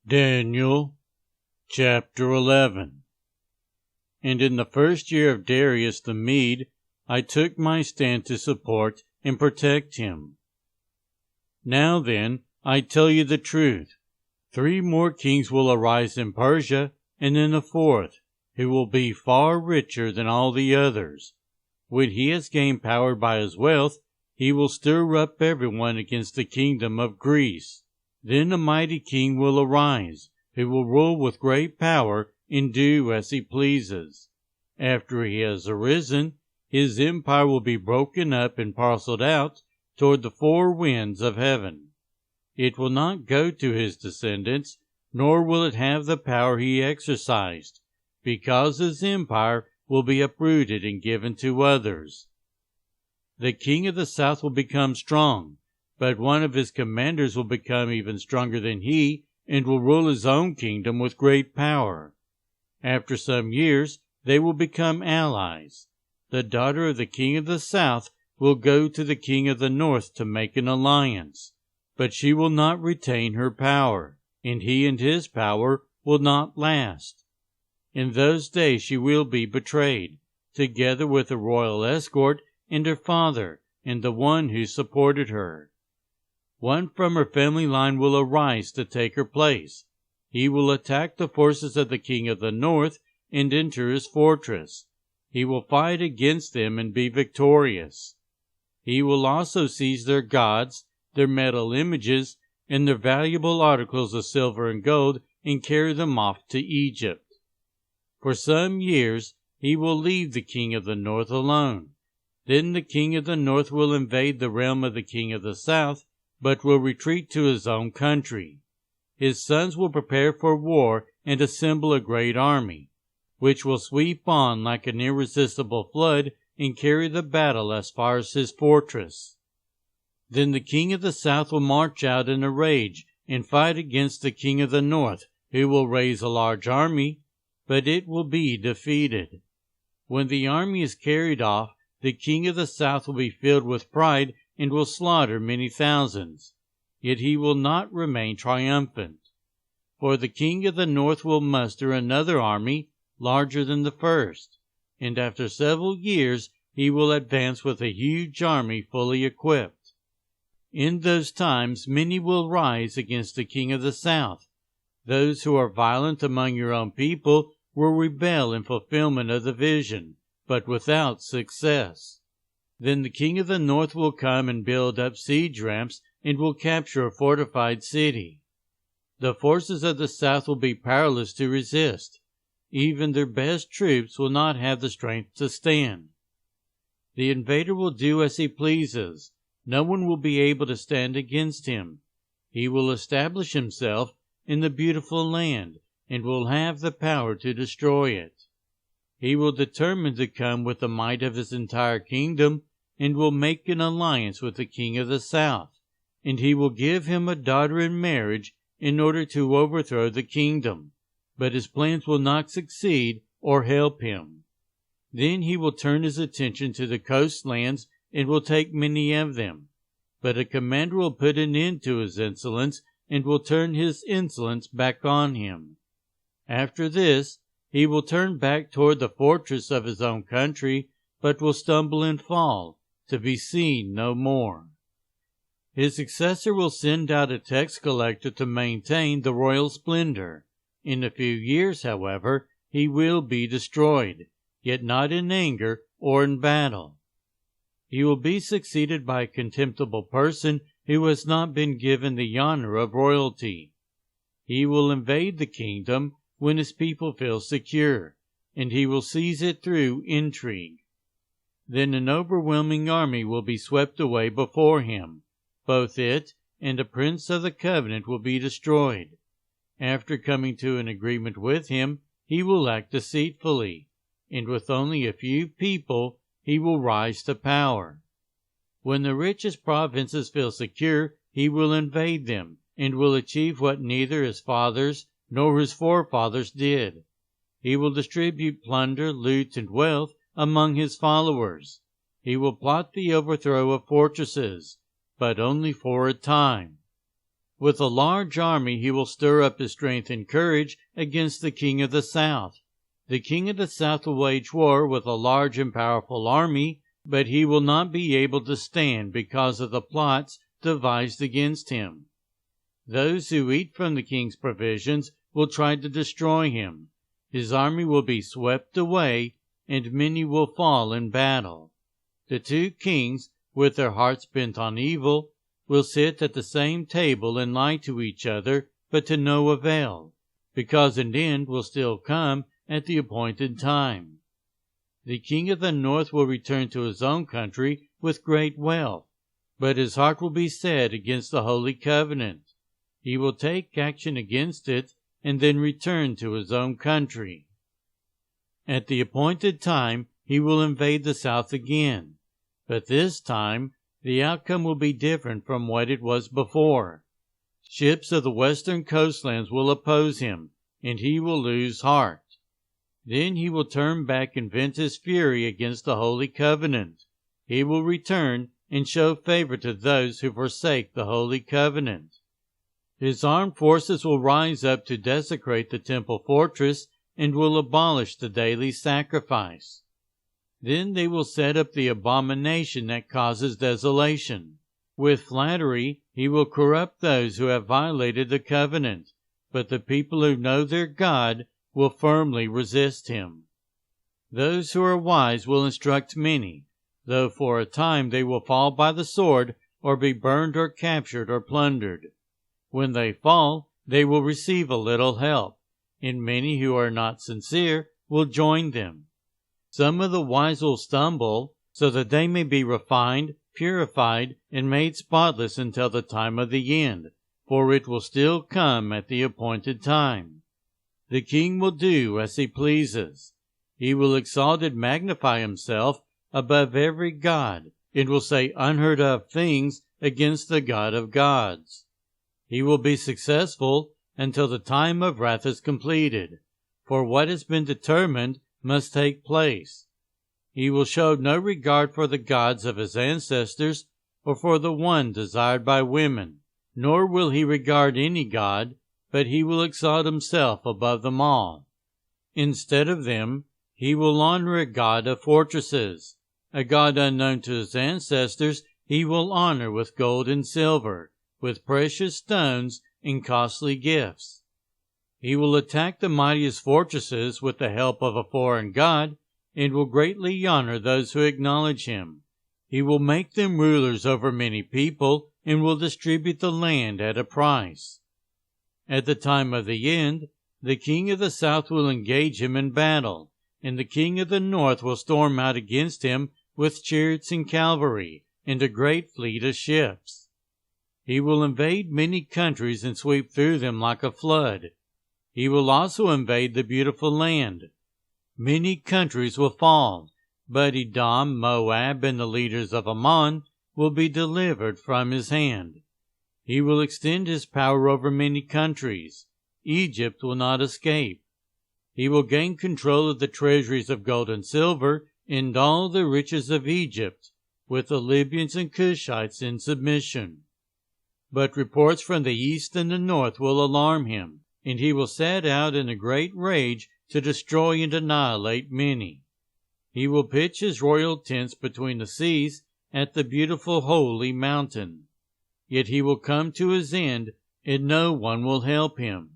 Daniel chapter 11. And in the first year of Darius the Mede, I took my stand to support and protect him. Now then, I tell you the truth. 3 more kings will arise in Persia, and then a 4th, who will be far richer than all the others. When he has gained power by his wealth, he will stir up everyone against the kingdom of Greece. Then a mighty king will arise, who will rule with great power and do as he pleases. After he has arisen, his empire will be broken up and parceled out toward the 4 winds of heaven. It will not go to his descendants, nor will it have the power he exercised, because his empire will be uprooted and given to others. The king of the south will become strong, but one of his commanders will become even stronger than he, and will rule his own kingdom with great power. After some years, they will become allies. The daughter of the king of the south will go to the king of the north to make an alliance, but she will not retain her power, and he and his power will not last. In those days she will be betrayed, together with a royal escort and her father and the one who supported her. One from her family line will arise to take her place. He will attack the forces of the king of the north and enter his fortress. He will fight against them and be victorious. He will also seize their gods, their metal images, and their valuable articles of silver and gold, and carry them off to Egypt. For some years he will leave the king of the north alone. Then the king of the north will invade the realm of the king of the south, but will retreat to his own country. His sons will prepare for war and assemble a great army, which will sweep on like an irresistible flood and carry the battle as far as his fortress. Then the king of the south will march out in a rage and fight against the king of the north, who will raise a large army, but it will be defeated. When the army is carried off, the king of the south will be filled with pride and will slaughter many thousands. Yet he will not remain triumphant. For the king of the north will muster another army larger than the first, and after several years he will advance with a huge army fully equipped. In those times many will rise against the king of the south. Those who are violent among your own people will rebel in fulfillment of the vision, but without success. Then the king of the north will come and build up siege ramps and will capture a fortified city. The forces of the south will be powerless to resist. Even their best troops will not have the strength to stand. The invader will do as he pleases. No one will be able to stand against him. He will establish himself in the beautiful land and will have the power to destroy it. He will determine to come with the might of his entire kingdom and will make an alliance with the king of the south, and he will give him a daughter in marriage in order to overthrow the kingdom, but his plans will not succeed or help him. Then he will turn his attention to the coastlands and will take many of them, but a commander will put an end to his insolence and will turn his insolence back on him. After this, he will turn back toward the fortress of his own country, but will stumble and fall, to be seen no more. His successor will send out a tax collector to maintain the royal splendor. In a few years, however, he will be destroyed, yet not in anger or in battle. He will be succeeded by a contemptible person who has not been given the honor of royalty. He will invade the kingdom when his people feel secure, and he will seize it through intrigue. Then an overwhelming army will be swept away before him. Both it and a prince of the covenant will be destroyed. After coming to an agreement with him, he will act deceitfully, and with only a few people he will rise to power. When the richest provinces feel secure, he will invade them, and will achieve what neither his fathers nor his forefathers did. He will distribute plunder, loot, and wealth among his followers. He will plot the overthrow of fortresses, but only for a time. With a large army he will stir up his strength and courage against the king of the south. The king of the south will wage war with a large and powerful army, but he will not be able to stand because of the plots devised against him. Those who eat from the king's provisions will try to destroy him. His army will be swept away, and many will fall in battle. The two kings, with their hearts bent on evil, will sit at the same table and lie to each other, but to no avail, because an end will still come at the appointed time. The king of the north will return to his own country with great wealth, but his heart will be set against the Holy Covenant. He will take action against it and then return to his own country. At the appointed time he will invade the south again, but this time the outcome will be different from what it was before. Ships of the western coastlands will oppose him, and he will lose heart. Then he will turn back and vent his fury against the Holy Covenant. He will return and show favor to those who forsake the Holy Covenant. His armed forces will rise up to desecrate the temple fortress and will abolish the daily sacrifice. Then they will set up the abomination that causes desolation. With flattery he will corrupt those who have violated the covenant, but the people who know their God will firmly resist him. Those who are wise will instruct many, though for a time they will fall by the sword or be burned or captured or plundered. When they fall, they will receive a little help, and many who are not sincere will join them. Some of the wise will stumble, so that they may be refined, purified, and made spotless until the time of the end, for it will still come at the appointed time. The king will do as he pleases. He will exalt and magnify himself above every god, and will say unheard of things against the God of gods. He will be successful until the time of wrath is completed, for what has been determined must take place. He will show no regard for the gods of his ancestors or for the one desired by women, nor will he regard any god, but he will exalt himself above them all. Instead of them, he will honor a god of fortresses. A god unknown to his ancestors he will honor with gold and silver, with precious stones and costly gifts. He will attack the mightiest fortresses with the help of a foreign god, and will greatly honor those who acknowledge him. He will make them rulers over many people, and will distribute the land at a price. At the time of the end, the king of the south will engage him in battle, and the king of the north will storm out against him with chariots and cavalry, and a great fleet of ships. He will invade many countries and sweep through them like a flood. He will also invade the beautiful land. Many countries will fall, but Edom, Moab, and the leaders of Ammon will be delivered from his hand. He will extend his power over many countries. Egypt will not escape. He will gain control of the treasuries of gold and silver and all the riches of Egypt, with the Libyans and Cushites in submission. But reports from the east and the north will alarm him, and he will set out in a great rage to destroy and annihilate many. He will pitch his royal tents between the seas at the beautiful holy mountain. Yet he will come to his end, and no one will help him.